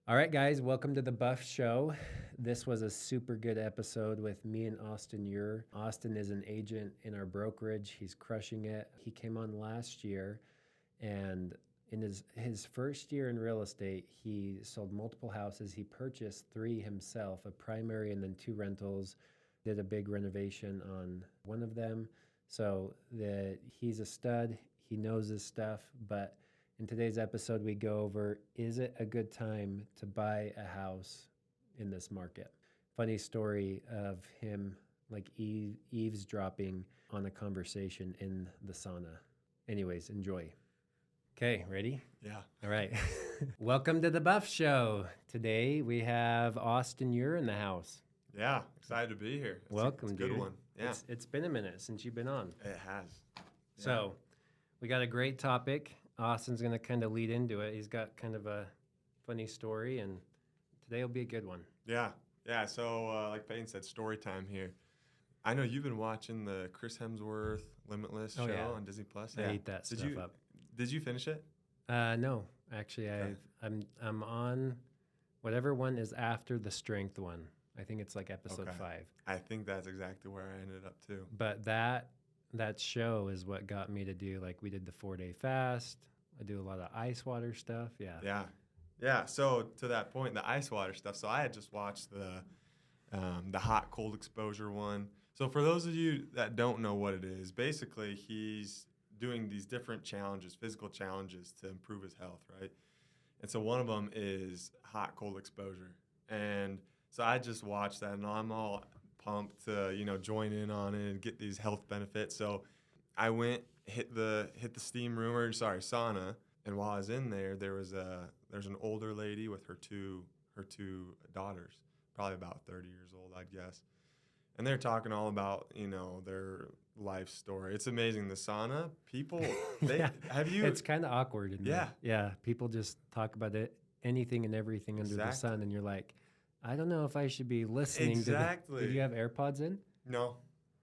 All right, guys, welcome to the Buff Show. This was a super good episode with me and Austin Ure. Austin is an agent in our brokerage. He's crushing it. He came on last year, and in his first year in real estate, he sold multiple houses. He purchased 3 himself, a primary and then 2 rentals, did a big renovation on one of them. So he's a stud. He knows his stuff, but in today's episode, we go over, is it a good time to buy a house in this market? Funny story of him like eavesdropping on a conversation in the sauna. Anyways, enjoy. Okay, ready? Yeah. All right. Welcome to the Buff Show. Today we have Austin Ure in the house. Yeah, excited to be here. Welcome, it's a good dude. one. Yeah. It's been a minute since you've been on. It has. Yeah. So we got a great topic. Austin's going to kind of lead into it. He's got kind of a funny story, and today will be a good one. Yeah. Yeah. So, like Peyton said, story time here. I know you've been watching the Chris Hemsworth Limitless show on Disney Plus. I ate that stuff up. Did you finish it? No, actually, I'm on whatever one is after the strength one. I think it's like episode 5. I think that's exactly where I ended up too. But that show is what got me to do, like, we did the 4-day fast. I do a lot of ice water stuff. Yeah. So to that point, the ice water stuff. So I had just watched the hot cold exposure one. So for those of you that don't know what it is, basically he's doing these different challenges, physical challenges to improve his health, right? And so one of them is hot cold exposure. And so I just watched that, and I'm all pumped to join in on it and get these health benefits. So I went hit the sauna, and while I was in there, there's an older lady with her two daughters, probably about 30 years old, I'd guess, and they're talking all about their life story. It's amazing. The sauna people, have you? It's kind of awkward. Isn't Yeah, it? Yeah. People just talk about it, anything and everything under the sun, and you're like, I don't know if I should be listening. Exactly. Did you have AirPods in? No.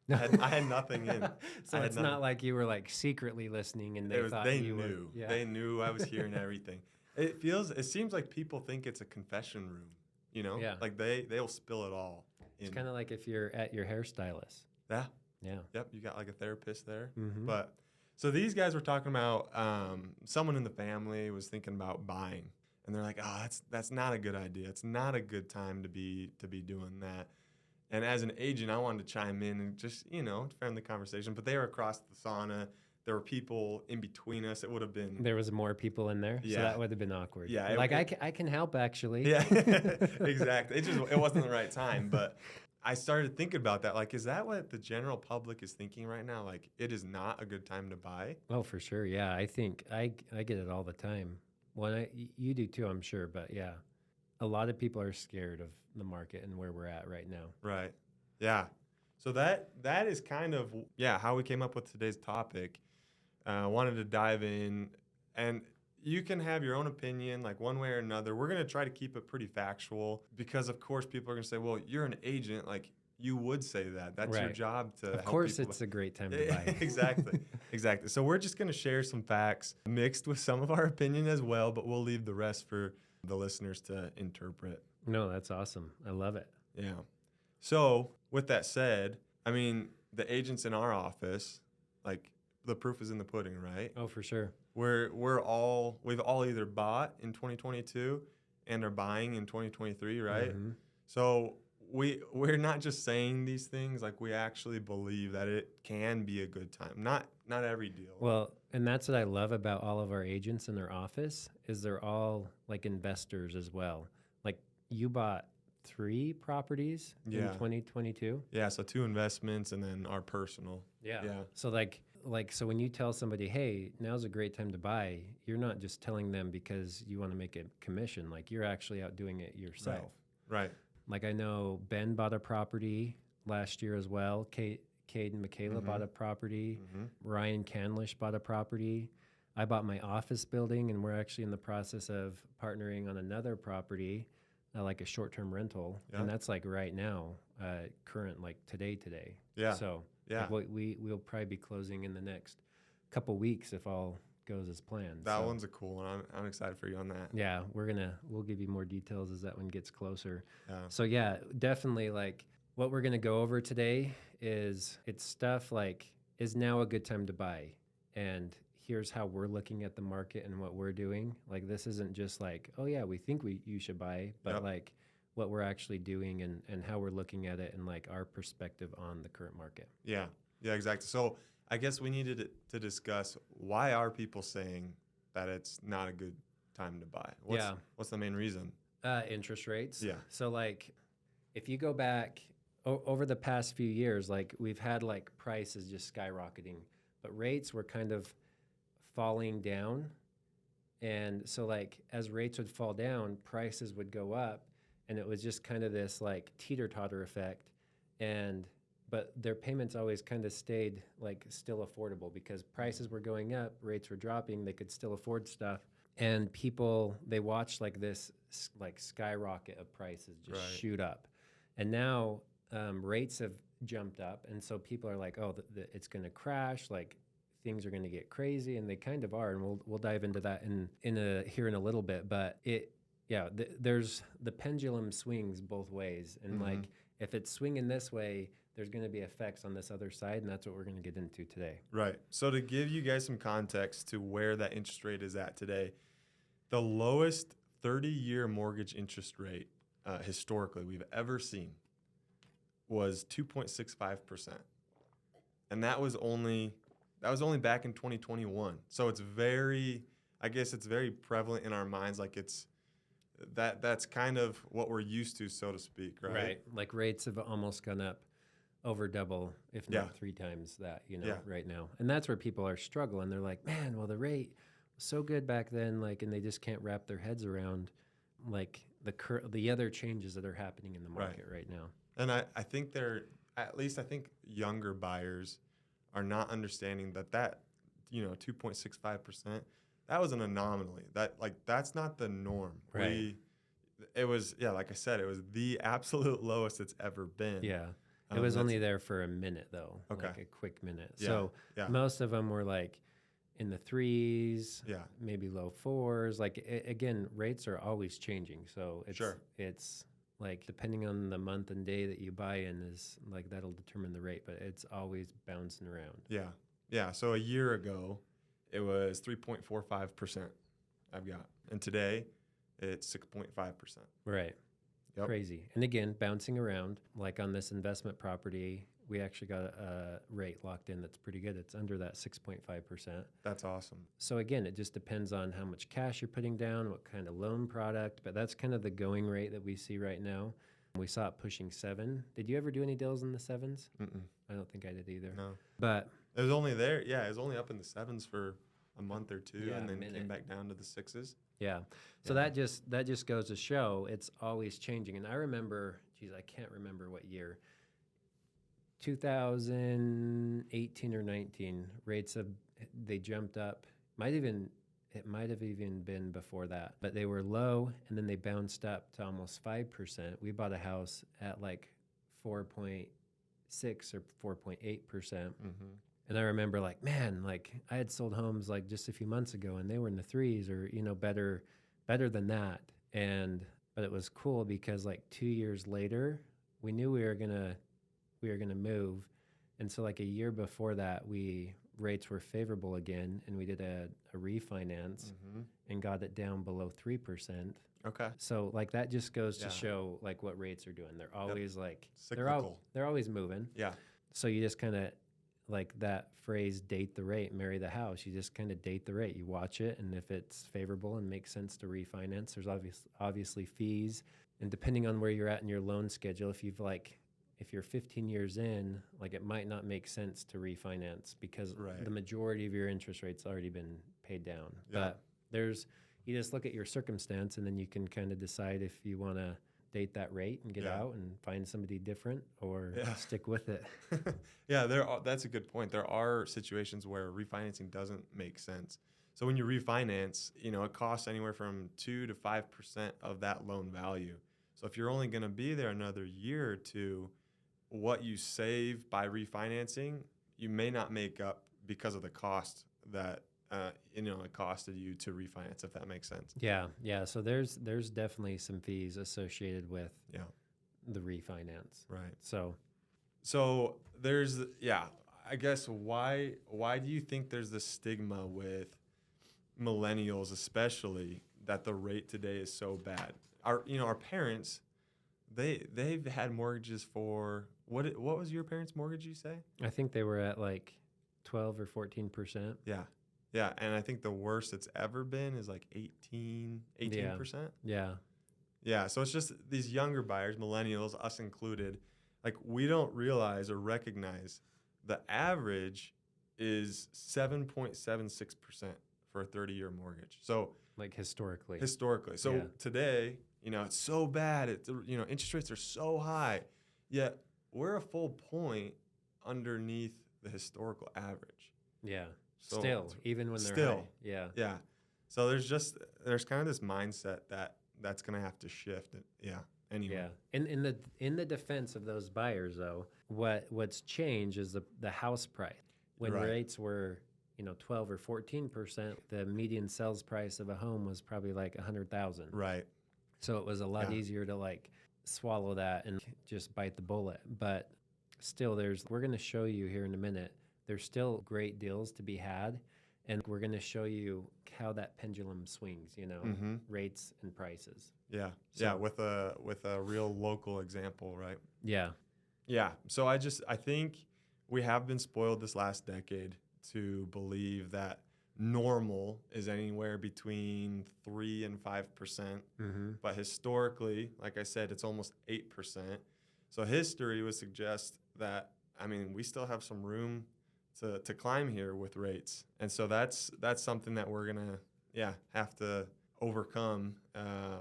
I had nothing in. So it's not like you were like secretly listening and they knew. Yeah. They knew I was hearing everything. It seems like people think it's a confession room, Yeah. Like they'll spill it all. It's kind of like if you're at your hairstylist. Yeah. Yeah. Yep. You got like a therapist there. Mm-hmm. But so these guys were talking about someone in the family was thinking about buying. And they're like, oh, that's not a good idea. It's not a good time to be doing that. And as an agent, I wanted to chime in and just, defend the conversation. But they were across the sauna. There were people in between us. It would have been... There was more people in there, so that would have been awkward. Yeah. I can help, actually. Yeah, exactly. It wasn't the right time. But I started thinking about that. Like, is that what the general public is thinking right now? Like, it is not a good time to buy? Oh, for sure. Yeah, I think I get it all the time. Well, you do too, I'm sure. But yeah, a lot of people are scared of the market and where we're at right now. Right. Yeah. So that is kind of, how we came up with today's topic. Wanted to dive in, and you can have your own opinion, like one way or another. We're going to try to keep it pretty factual because, of course, people are going to say, well, you're an agent. Like, you would say that. That's your job to help people. Of course, it's a great time to buy. Exactly. So we're just going to share some facts mixed with some of our opinion as well, but we'll leave the rest for the listeners to interpret. No, that's awesome. I love it. Yeah. So with that said, I mean, the agents in our office, like, the proof is in the pudding, right? Oh, for sure. We've all either bought in 2022 and are buying in 2023, right? Mm-hmm. So we're not just saying these things, like, we actually believe that it can be a good time. Not every deal. Well, and that's what I love about all of our agents in their office is they're all like investors as well. Like, you bought 3 properties in 2022. Yeah, so 2 investments and then our personal. Yeah. So so when you tell somebody, hey, now's a great time to buy, you're not just telling them because you want to make a commission. Like, you're actually out doing it yourself. Right. Like, I know Ben bought a property last year as well. Cade and Michaela bought a property. Mm-hmm. Ryan Canlish bought a property. I bought my office building, and we're actually in the process of partnering on another property, like a short-term rental. Yeah. And that's like right now, current, like today. Yeah. So yeah, like we'll probably be closing in the next couple weeks if all goes as planned. That So, one's a cool one. I'm excited for you on that. yeah, we'll give you more details as that one gets closer. Yeah. So yeah, definitely like what we're gonna go over today is it's stuff like is now a good time to buy, and here's how we're looking at the market and what we're doing. Like this isn't just like, oh yeah, we think you should buy, but Yep. like what we're actually doing and how we're looking at it and like our perspective on the current market. Yeah. Yeah, exactly. So I guess we needed to discuss, why are people saying that it's not a good time to buy? What's the main reason? Interest rates. Yeah. So like if you go back over the past few years, like we've had like prices just skyrocketing, but rates were kind of falling down. And so like as rates would fall down, prices would go up, and it was just kind of this like teeter-totter effect. But their payments always kind of stayed like still affordable because prices were going up, rates were dropping, they could still afford stuff. And people, they watched like this like skyrocket of prices just Right. shoot up. And now rates have jumped up, and so people are like, oh, it's going to crash, like things are going to get crazy, and they kind of are, and we'll dive into that here in a little bit. But there's the pendulum swings both ways, and like if it's swinging this way, there's going to be effects on this other side, and that's what we're going to get into today. Right. So to give you guys some context to where that interest rate is at today, the lowest 30-year mortgage interest rate historically we've ever seen was 2.65%. And that was only back in 2021. So it's very prevalent in our minds, like that's kind of what we're used to, so to speak, right? Right. Like rates have almost gone up over double, if not 3 times that, right now. And that's where people are struggling. They're like, man, well, the rate was so good back then, like, and they just can't wrap their heads around like the other changes that are happening in the market right now. And I think I think younger buyers are not understanding that 2.65%, that was an anomaly. That's not the norm. Right. It was, like I said, it was the absolute lowest it's ever been. Yeah. It was only there for a minute, though. Okay. Like a quick minute. Yeah, So yeah. most of them were like in the 3s, Yeah. maybe low 4s. Like, again, rates are always changing. So it's like depending on the month and day that you buy in is like that'll determine the rate, but it's always bouncing around. Yeah. Yeah. So a year ago, it was 3.45% I've got. And today, it's 6.5%. Right. Yep. Crazy. And again, bouncing around. Like on this investment property, we actually got a rate locked in that's pretty good. It's under that 6.5%. That's awesome. So again, it just depends on how much cash you're putting down, what kind of loan product, but that's kind of the going rate that we see right now. We saw it pushing 7. Did you ever do any deals in the 7s? Mm-mm. I don't think I did either. No. But it was only there. Yeah, it was only up in the 7s for a month or two, Yeah, and then a minute. came back down to the 6s. yeah. So Yeah. that just goes to show it's always changing. And I remember, I can't remember what year, 2018 or 19, rates they jumped up. It might have even been before that, but they were low, and then they bounced up to almost 5%. We bought a house at like 4.6 or 4.8%. Mm-hmm. And I remember like, man, like I had sold homes like just a few months ago, and they were in the 3s or, better than that. But it was cool because like 2 years later, we knew we were gonna move. And so like a year before that, rates were favorable again, and we did a refinance and got it down below 3%. Okay. So like that just goes to Yeah. show like what rates are doing. They're always like Cyclical. they're always moving. Yeah. So you just kind of like that phrase, date the rate, marry the house. You just kind of date the rate. You watch it, and if it's favorable and makes sense to refinance, there's obviously fees. And depending on where you're at in your loan schedule, if you're 15 years in, like it might not make sense to refinance because Right. the majority of your interest rate's already been paid down. Yeah. But you just look at your circumstance, and then you can kind of decide if you want to date that rate and get Yeah. out and find somebody different or Yeah. stick with it. Yeah, that's a good point. There are situations where refinancing doesn't make sense. So when you refinance, it costs anywhere from 2 to 5% of that loan value. So if you're only going to be there another year or two, what you save by refinancing, you may not make up because of the cost that it costed you to refinance, if that makes sense. Yeah, yeah. So there's definitely some fees associated with Yeah. the refinance. Right. So there's, I guess why do you think there's this stigma with millennials, especially, that the rate today is so bad? Our parents, they've had mortgages for what was your parents' mortgage, you say? I think they were at like 12 or 14%. Yeah. Yeah, and I think the worst it's ever been is like 18%. Yeah. Yeah, so it's just these younger buyers, millennials, us included, like we don't realize or recognize the average is 7.76% for a 30-year mortgage. So Like historically. So Yeah. today, it's so bad. Interest rates are so high, yet we're a full point underneath the historical average. Yeah. So Still, even when they're still, high. Yeah. yeah. So there's kind of this mindset that's gonna have to shift. Anyway. Yeah. In the defense of those buyers though, what's changed is the house price. When Right. rates were 12 or 14%, the median sales price of a home was probably like 100,000. Right. So it was a lot Yeah. easier to like swallow that and just bite the bullet. But still, we're going to show you here in a minute, there's still great deals to be had. And we're going to show you how that pendulum swings, Mm-hmm. rates and prices. Yeah. So- Yeah. With a real local example, right? Yeah. Yeah. So I think we have been spoiled this last decade to believe that normal is anywhere between 3 and 5%. Mm-hmm. But historically, like I said, it's almost 8%. So history would suggest that, we still have some room to climb here with rates. And so that's something that we're going to, have to overcome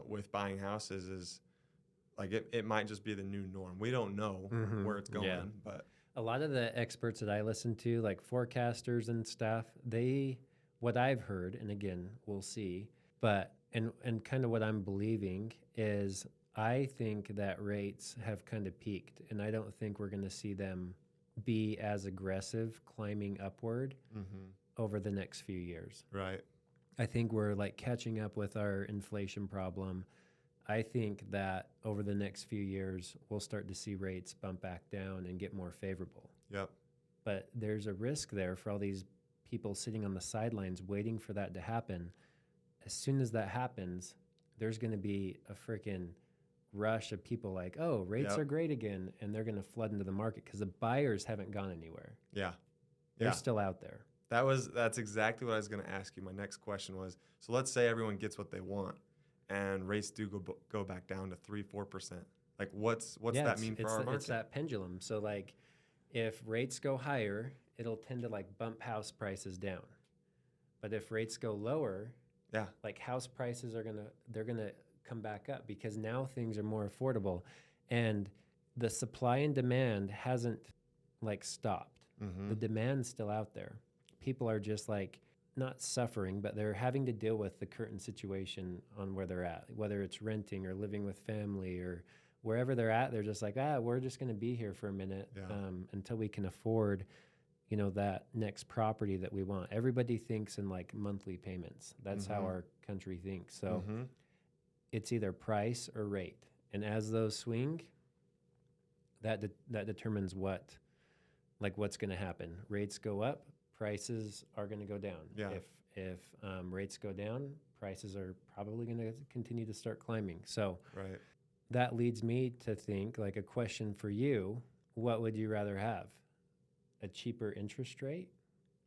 with buying houses is like it might just be the new norm. We don't know Mhm. where it's going, Yeah. but A lot of the experts that I listen to, like forecasters and stuff, what I've heard, and again, we'll see, but, and kind of what I'm believing is I think that rates have kind of peaked, and I don't think we're going to see them be as aggressive climbing upward over the next few years. right. I think we're like catching up with our inflation problem. I think that over the next few years, we'll start to see rates bump back down and get more favorable. Yep. But there's a risk there for all these people sitting on the sidelines waiting for that to happen. As soon as that happens, there's going to be a freaking rush of people like, oh, rates Yep. are great again. And they're going to flood into the market because the buyers haven't gone anywhere. Yeah. They're Yeah. still out there. That's exactly what I was going to ask you. My next question was, so let's say everyone gets what they want and rates do go back down to 3-4%. Like what's that mean for our market? It's that pendulum. So like if rates go higher, it'll tend to like bump house prices down. But if rates go lower, Yeah. like house prices they're gonna come back up because now things are more affordable. And the supply and demand hasn't like stopped. Mm-hmm. The demand's still out there. People are just like not suffering, but they're having to deal with the current situation on where they're at, whether it's renting or living with family or wherever they're at. They're just like, we're just going to be here for a minute until we can afford, that next property that we want. Everybody thinks in like monthly payments. That's how our country thinks. So it's either price or rate. And as those swing, that determines what's going to happen. Rates go up, prices are going to go down. Yeah. If rates go down, prices are probably going to continue to start climbing. So Right. that leads me to think like a question for you: what would you rather have, a cheaper interest rate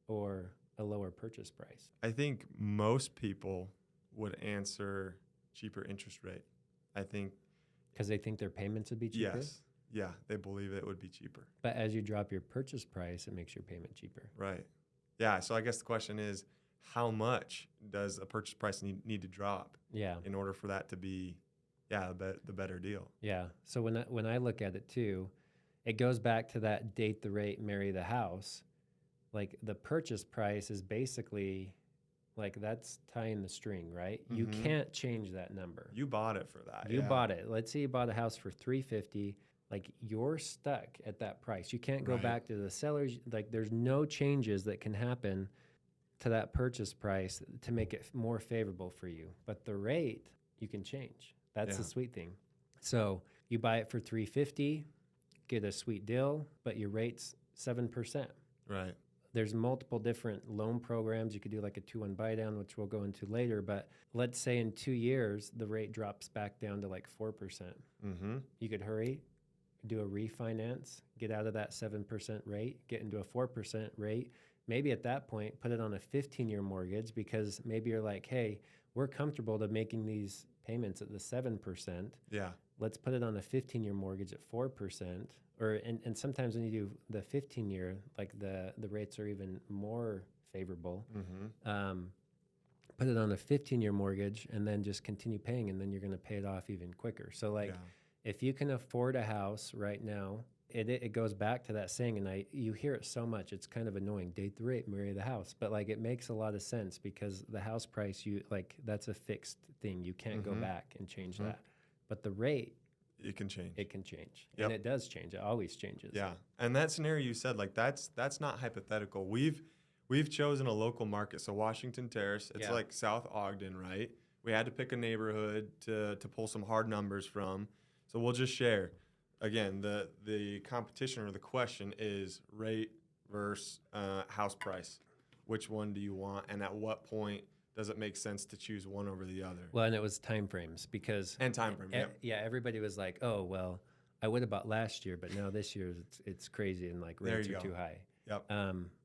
or a lower purchase price? I think most people would answer cheaper interest rate. I think Because they think their payments would be cheaper. yes. Yeah, they believe it would be cheaper. But as you drop your purchase price, it makes your payment cheaper. Right. Yeah, so I guess the question is, how much does a purchase price need to drop Yeah. in order for that to be, the better deal? Yeah. So when I look at it too, it goes back to that date the rate, marry the house. Like the purchase price is basically like that's tying the string, right? You Mhm. can't change that number. You bought it for that. You yeah. bought it. Let's say you bought a house for $350. Like you're stuck at that price. You can't go Right. back to the sellers. Like there's no changes that can happen to that purchase price to make it more favorable for you. But the rate you can change. That's the sweet thing. So you buy it for $350, get a sweet deal, but your rate's 7%. Right. There's multiple different loan programs. You could do like a 2-1 buy down, which we'll go into later. But let's say in 2 years, the rate drops back down to like 4%. Mm-hmm. You could hurry, do a refinance, get out of that 7% rate, get into a 4% rate. Maybe at that point, put it on a 15-year mortgage because maybe you're like, hey, we're comfortable to making these payments at the 7%. Yeah. Let's put it on a 15-year mortgage at 4%. And sometimes when you do the 15-year, like the rates are even more favorable. Mm-hmm. Put it on a 15-year mortgage and then just continue paying, and then you're going to pay it off even quicker. So like if you can afford a house right now, it goes back to that saying, and you hear it so much, it's kind of annoying. Date the rate, marry the house. But like it makes a lot of sense because the house price, that's a fixed thing. You can't go back and change that. But the rate, it can change. It can change. Yep. And it does change. It always changes. Yeah. And that scenario you said, like that's not hypothetical. We've chosen a local market. So Washington Terrace, it's like South Ogden, right? We had to pick a neighborhood to pull some hard numbers from. So we'll just share. Again, the competition or the question is rate versus house price. Which one do you want? And at what point does it make sense to choose one over the other? Well, and it was time frames because yeah, everybody was like, "Oh, well, I would have bought last year, but now this year it's crazy and like rates are too high." Yep.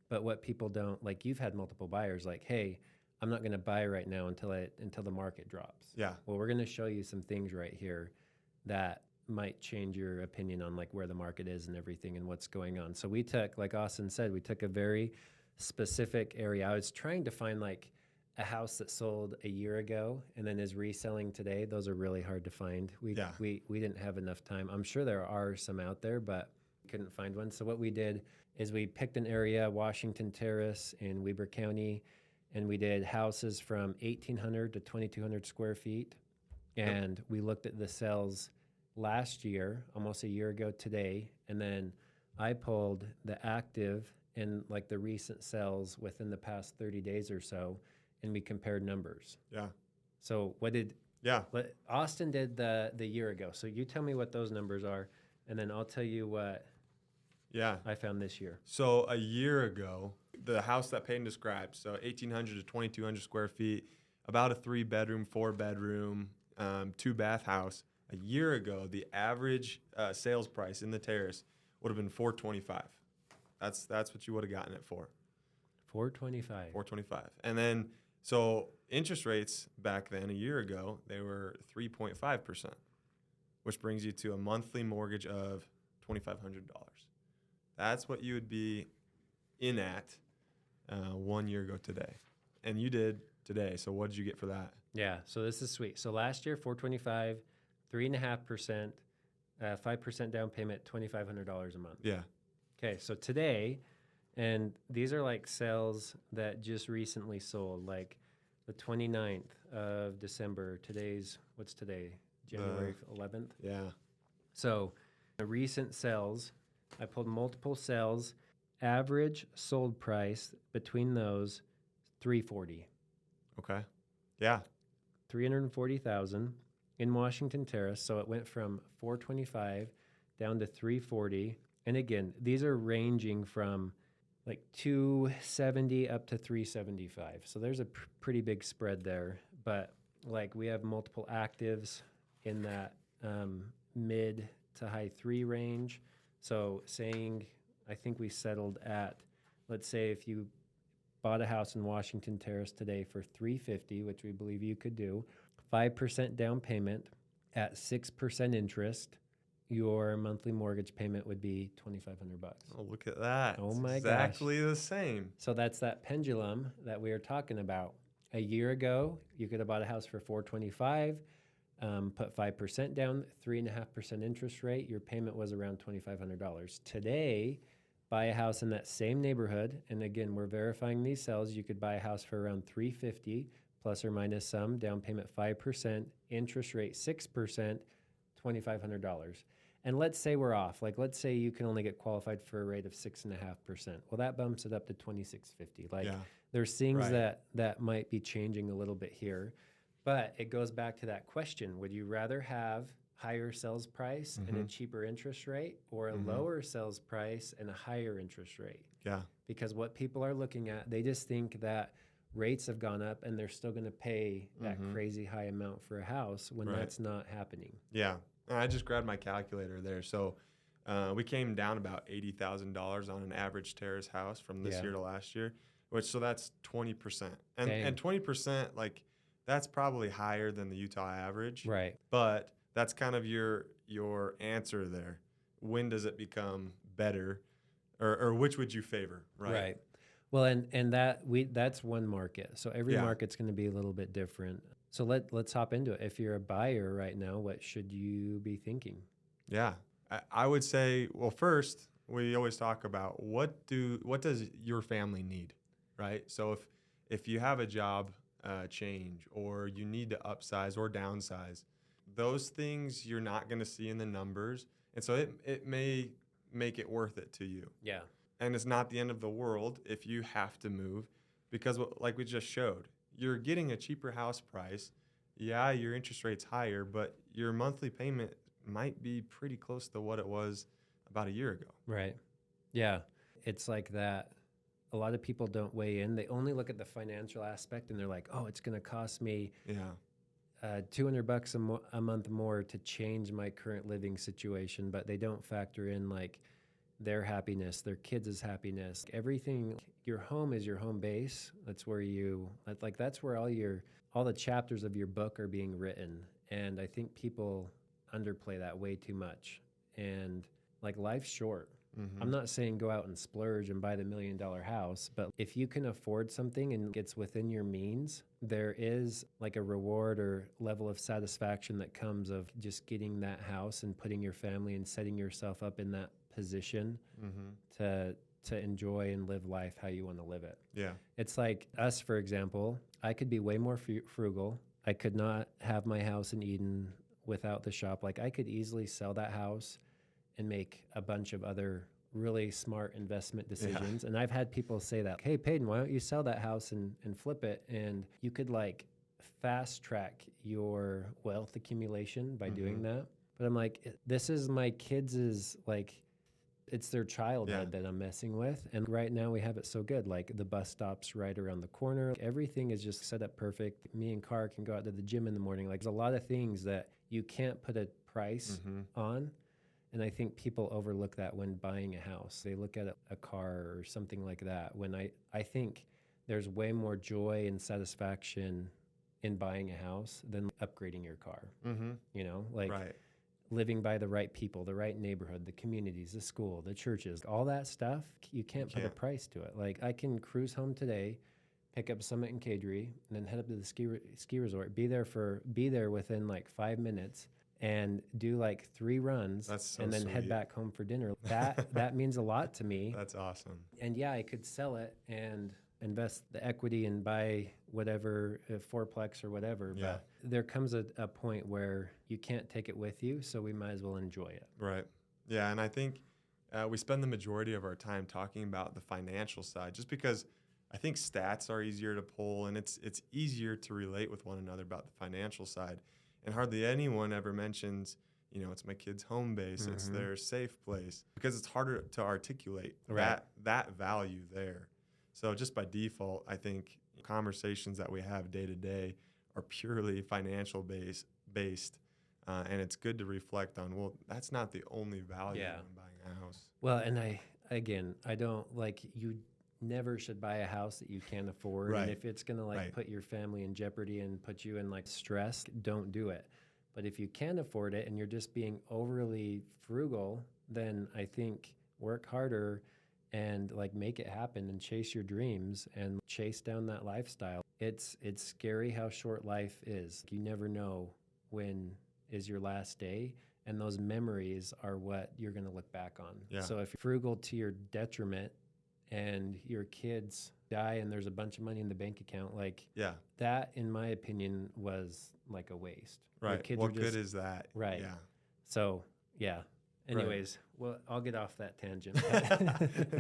But what people don't like, you've had multiple buyers like, "Hey, I'm not going to buy right now until the market drops." Yeah. Well, we're going to show you some things right here that might change your opinion on like where the market is and everything and what's going on. So we took, like Austin said, we took a very specific area. I was trying to find like a house that sold a year ago and then is reselling today. Those are really hard to find. We didn't have enough time. I'm sure there are some out there, but couldn't find one. So what we did is we picked an area, Washington Terrace in Weber County, and we did houses from 1,800 to 2,200 square feet. And we looked at the sales last year, almost a year ago today, and then I pulled the active and like the recent sales within the past 30 days or so, and we compared numbers. Yeah. So Austin did the year ago. So you tell me what those numbers are, and then I'll tell you what I found this year. So a year ago, the house that Peyton described, so 1,800 to 2,200 square feet, about a 3-bedroom, 4-bedroom, 2-bath house. A year ago, the average sales price in the terrace would have been $425. That's what you would have gotten it for. $425. $425. And then, so interest rates back then, a year ago, they were 3.5%, which brings you to a monthly mortgage of $2,500. That's what you would be in at 1 year ago today. And you did today. So what did you get for that? Yeah, so this is sweet. So last year, $425, 3.5%, 5% down payment, $2,500 a month. Yeah. Okay, so today, and these are like sales that just recently sold, like the 29th of December. What's today? January 11th? Yeah. So the recent sales, I pulled multiple sales. Average sold price between those, $340. Okay. Yeah. $340,000 in Washington Terrace. So it went from $425 down to $340. And again, these are ranging from like $270 up to $375. So there's a pretty big spread there. But like we have multiple actives in that mid to high 3 range. So I think we settled at, let's say if you bought a house in Washington Terrace today for $350, which we believe you could do, 5% down payment at 6% interest, your monthly mortgage payment would be $2,500. Oh, look at that. Oh my gosh. Exactly the same. So that's that pendulum that we were talking about. A year ago, you could have bought a house for $425, put 5% down, 3.5% interest rate. Your payment was around $2,500. Today, buy a house in that same neighborhood, and again, we're verifying these sales. You could buy a house for around $350 plus or minus some, down payment 5%, interest rate 6%, $2,500. And let's say we're off. Like, let's say you can only get qualified for a rate of 6.5%. Well, that bumps it up to 2650. Like, Yeah. there's things Right. that might be changing a little bit here, but it goes back to that question: would you rather have higher sales price and a Mhm. cheaper interest rate, or a Mhm. lower sales price and a higher interest rate? Yeah. Because what people are looking at, they just think that rates have gone up and they're still going to pay that Mhm. crazy high amount for a house when Right. that's not happening. Yeah. And I just grabbed my calculator there. So we came down about $80,000 on an average terrace house from this Yeah. year to last year, which so that's 20%. Dang. And 20%, like that's probably higher than the Utah average. Right. But that's kind of your answer there. When does it become better, or which would you favor? Right. Well, and that's one market. So every Yeah. market's going to be a little bit different. So let's hop into it. If you're a buyer right now, what should you be thinking? Yeah. I would say, well, first, we always talk about what does your family need, right? So if you have a job change, or you need to upsize or downsize, those things you're not going to see in the numbers. And so it may make it worth it to you. Yeah. And it's not the end of the world if you have to move, because like we just showed, you're getting a cheaper house price. Yeah, your interest rate's higher, but your monthly payment might be pretty close to what it was about a year ago. Right. Yeah. It's like that. A lot of people don't weigh in. They only look at the financial aspect and they're like, oh, it's going to cost me Yeah. $200 a month more to change my current living situation, but they don't factor in like their happiness, their kids' happiness, everything. Your home is your home base. That's where that's where all the chapters of your book are being written. And I think people underplay that way too much. And like, life's short. Mm-hmm. I'm not saying go out and splurge and buy the $1 million house, but if you can afford something and it's within your means, there is like a reward or level of satisfaction that comes of just getting that house and putting your family and setting yourself up in that position Mm-hmm. to enjoy and live life how you want to live it. Yeah. It's like us, for example. I could be way more frugal. I could not have my house in Eden without the shop. Like, I could easily sell that house and make a bunch of other really smart investment decisions. Yeah. And I've had people say that, hey, Peyton, why don't you sell that house and flip it? And you could like fast track your wealth accumulation by doing that. But I'm like, this is my kids' like, it's their childhood that I'm messing with. And right now we have it so good. Like, the bus stop's right around the corner. Everything is just set up perfect. Me and Car can go out to the gym in the morning. Like, there's a lot of things that you can't put a price on. And I think people overlook that when buying a house. They look at a car or something like that. When I think there's way more joy and satisfaction in buying a house than upgrading your car. You know, like living by the right people, the right neighborhood, the communities, the school, the churches, all that stuff, you can't put a price to it. Like, I can cruise home today, pick up Summit and Cadre, and then head up to the ski resort, be there within like 5 minutes, and do like 3 runs, and then head back home for dinner. That means a lot to me. That's awesome. And yeah, I could sell it and invest the equity and buy whatever, fourplex or whatever. Yeah. But there comes a point where you can't take it with you, so we might as well enjoy it. Right. Yeah, and I think we spend the majority of our time talking about the financial side, just because I think stats are easier to pull, and it's easier to relate with one another about the financial side. And hardly anyone ever mentions, it's my kid's home base, it's their safe place, because it's harder to articulate that value there. So just by default, I think conversations that we have day to day are purely financial based, and it's good to reflect on, well, that's not the only value when buying a house. Well, and I don't like, you never should buy a house that you can't afford. Right. And if it's going to put your family in jeopardy and put you in like stress, don't do it. But if you can afford it and you're just being overly frugal, then I think work harder and like make it happen and chase your dreams and chase down that lifestyle. It's scary how short life is. You never know when is your last day, and those memories are what you're going to look back on. Yeah. So if you're frugal to your detriment and your kids die and there's a bunch of money in the bank account, like that, in my opinion, was like a waste. Right. What good is that? Right. Yeah. So, yeah. Anyways, well, I'll get off that tangent.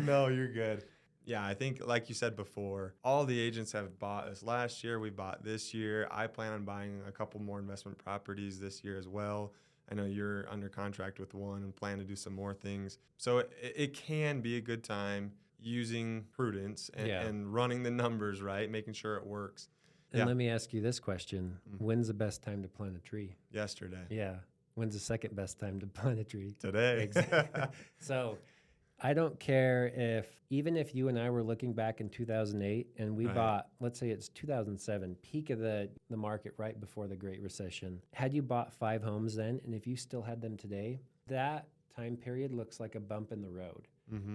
No, you're good. Yeah, I think like you said before, all the agents have bought this last year. We bought this year. I plan on buying a couple more investment properties this year as well. I know you're under contract with one and plan to do some more things. So it can be a good time using prudence and running the numbers right, making sure it works. And let me ask you this question. When's the best time to plant a tree? Yesterday. Yeah. When's the second best time to plant a tree? Today. Exactly. So I don't care even if you and I were looking back in 2008 and we bought, let's say it's 2007, peak of the market right before the Great Recession. Had you bought 5 homes then, and if you still had them today, that time period looks like a bump in the road.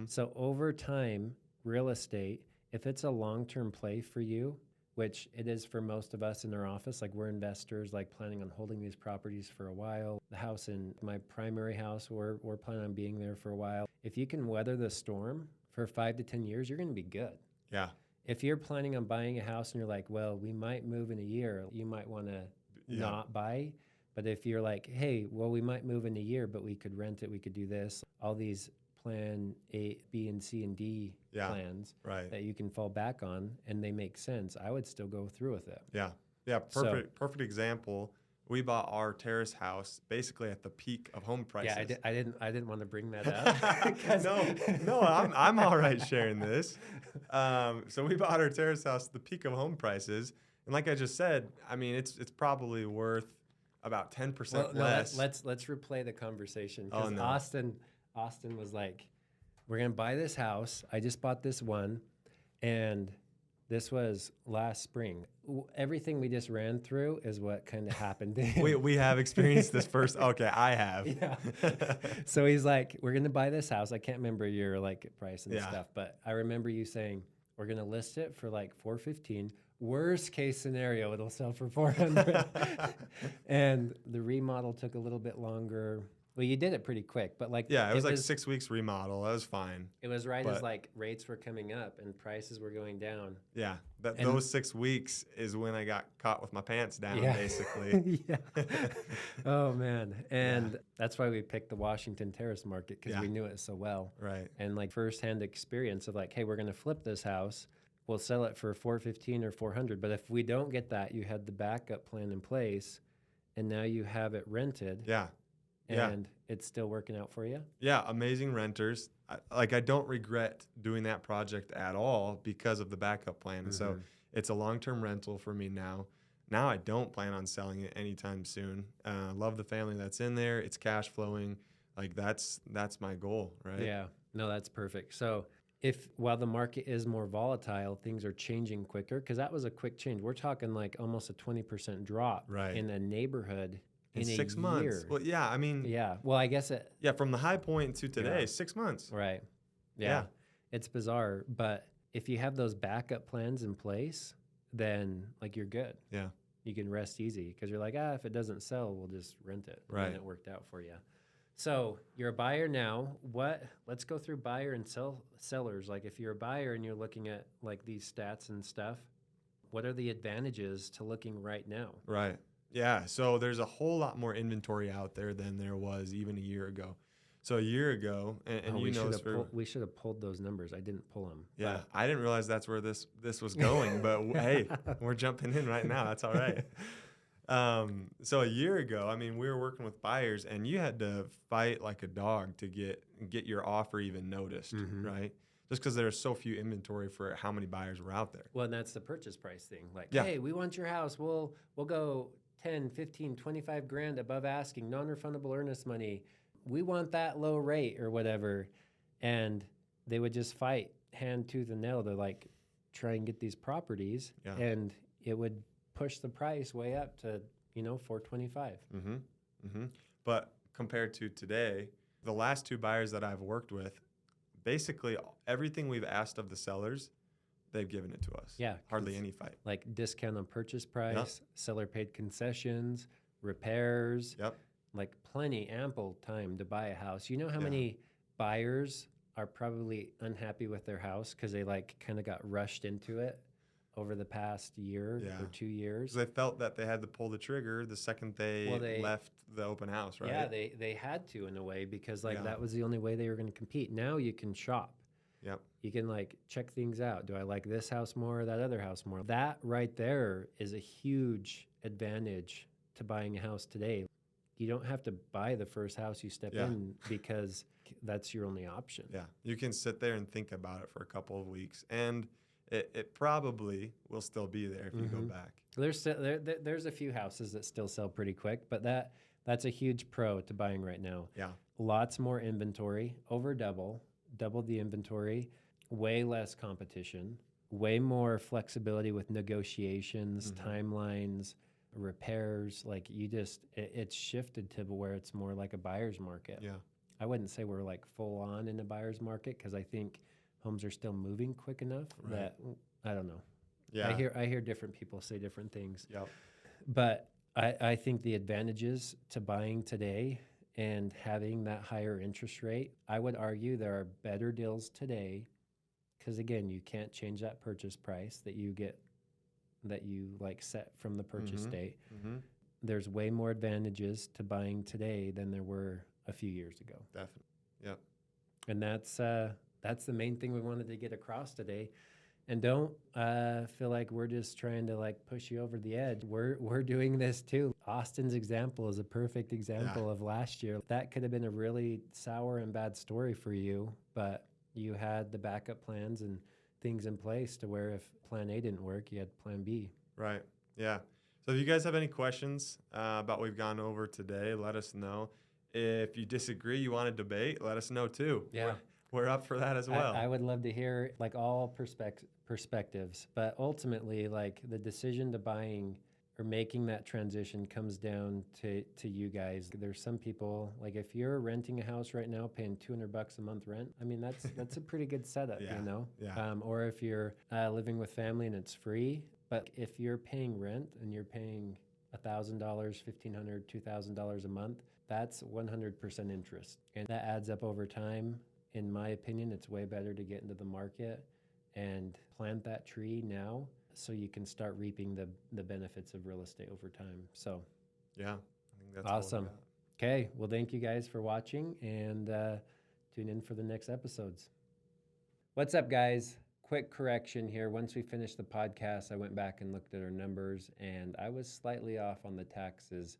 So over time, real estate, if it's a long-term play for you, which it is for most of us in our office, like we're investors, like planning on holding these properties for a while. The house in my primary house, we're planning on being there for a while. If you can weather the storm for 5 to 10 years, you're going to be good. Yeah. If you're planning on buying a house and you're like, well, we might move in a year, you might want to not buy. But if you're like, hey, well, we might move in a year, but we could rent it, we could do this, all these plan A, B, and C, and D plans that you can fall back on, and they make sense, I would still go through with it. Yeah. Yeah. Perfect example. We bought our terrace house basically at the peak of home prices. Yeah, I didn't want to bring that up. No, I'm all right sharing this. So we bought our terrace house at the peak of home prices, and like I just said, I mean it's probably worth about 10% less. Let's replay the conversation because Austin was like, we're going to buy this house. I just bought this one, and this was last spring. Everything we just ran through is what kind of happened. we have experienced this first. Okay, I have. Yeah. So he's like, we're going to buy this house. I can't remember your like price and stuff, but I remember you saying, we're going to list it for like $415. Worst case scenario, it'll sell for $400. And the remodel took a little bit longer. Well, you did it pretty quick, but like it was like 6 weeks remodel. That was fine. It was as like rates were coming up and prices were going down. Yeah, those 6 weeks is when I got caught with my pants down, basically. Oh man, and that's why we picked the Washington Terrace market because we knew it so well. Right. And like firsthand experience of like, hey, we're going to flip this house. We'll sell it for $415 or $400. But if we don't get that, you had the backup plan in place, and now you have it rented. Yeah. And it's still working out for you? Yeah, amazing renters. I don't regret doing that project at all because of the backup plan. And so it's a long-term rental for me now. Now I don't plan on selling it anytime soon. Love the family that's in there. It's cash flowing. Like that's my goal, right? Yeah. No, that's perfect. So while the market is more volatile, things are changing quicker, because that was a quick change. We're talking like almost a 20% drop in a neighborhood. In 6 months. Year. Well, yeah, I mean. Yeah. Well, I guess it. Yeah, from the high point to today, 6 months. Right. Yeah. It's bizarre. But if you have those backup plans in place, then like you're good. Yeah. You can rest easy because you're like, if it doesn't sell, we'll just rent it. Right. And it worked out for you. So you're a buyer now. Let's go through buyer and sellers. Like if you're a buyer and you're looking at like these stats and stuff, what are the advantages to looking right now? Right. Yeah, so there's a whole lot more inventory out there than there was even a year ago. So a year ago, and we should have pulled those numbers. I didn't pull them. Yeah, I didn't realize that's where this was going. But hey, we're jumping in right now. That's all right. So a year ago, I mean, we were working with buyers, and you had to fight like a dog to get your offer even noticed, right? Just because there's so few inventory for how many buyers were out there. Well, and that's the purchase price thing. Like, hey, we want your house. We'll go 10, 15, 25 grand above asking, non-refundable earnest money. We want that low rate or whatever. And they would just fight hand, tooth, and nail to like try and get these properties. Yeah. And it would push the price way up to, $425. But compared to today, the last 2 buyers that I've worked with, basically everything we've asked of the sellers, they've given it to us. Yeah. Hardly any fight. Like discount on purchase price, seller paid concessions, repairs. Yep. Like plenty, ample time to buy a house. You know how many buyers are probably unhappy with their house because they like kind of got rushed into it over the past year Yeah. or 2 years. 'Cause they felt that they had to pull the trigger the second they Well, they- left the open house, right? Yeah, they had to in a way because like Yeah. that was the only way they were going to compete. Now you can shop. Yep. You can like check things out. Do I like this house more or that other house more? That right there is a huge advantage to buying a house today. You don't have to buy the first house you step Yeah. in because that's your only option. Yeah. You can sit there and think about it for a couple of weeks, and it probably will still be there if you go Mhm. back. There's a few houses that still sell pretty quick, but that's a huge pro to buying right now. Yeah. Lots more inventory, over double the inventory, way less competition, way more flexibility with negotiations, Mhm. timelines, repairs. Like it's shifted to where it's more like a buyer's market. Yeah. I wouldn't say we're like full on in a buyer's market because I think homes are still moving quick enough Right. that I don't know. Yeah. I hear different people say different things. Yep. But I think the advantages to buying today and having that higher interest rate, I would argue there are better deals today because, again, you can't change that purchase price that you like set from the purchase Mhm. date. Mm-hmm. There's way more advantages to buying today than there were a few years ago. Definitely. Yep. And that's the main thing we wanted to get across today. And don't feel like we're just trying to like push you over the edge. We're doing this too. Austin's example is a perfect example of last year. That could have been a really sour and bad story for you, but you had the backup plans and things in place to where if plan A didn't work, you had plan B. Right. Yeah. So if you guys have any questions about what we've gone over today, let us know. If you disagree, you want to debate, let us know too. Yeah. We're up for that as well. I would love to hear like all perspectives, but ultimately like the decision to buying or making that transition comes down to you guys. There's some people like if you're renting a house right now paying $200 a month rent, I mean that's a pretty good setup, Yeah, you know. yeah. Or if you're living with family and it's free, but if you're paying rent and you're paying $1,000, $1,500, $2,000 a month, that's 100% interest, and that adds up over time. In my opinion, it's way better to get into the market and plant that tree now so you can start reaping the benefits of real estate over time. So, Yeah, I think that's awesome. All we got. Okay, well, thank you guys for watching and tune in for the next episodes. What's up, guys? Quick correction here. Once we finished the podcast, I went back and looked at our numbers, and I was slightly off on the taxes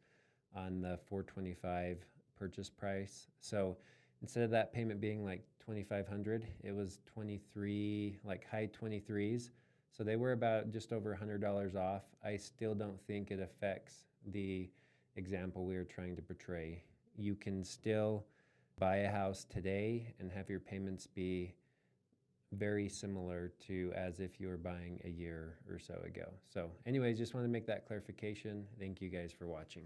on the $425 purchase price. So instead of that payment being like $2,500, it was 23, like high 23s. So they were about just over $100 off. I still don't think it affects the example we were trying to portray. You can still buy a house today and have your payments be very similar to as if you were buying a year or so ago. So anyways, just want to make that clarification. Thank you guys for watching.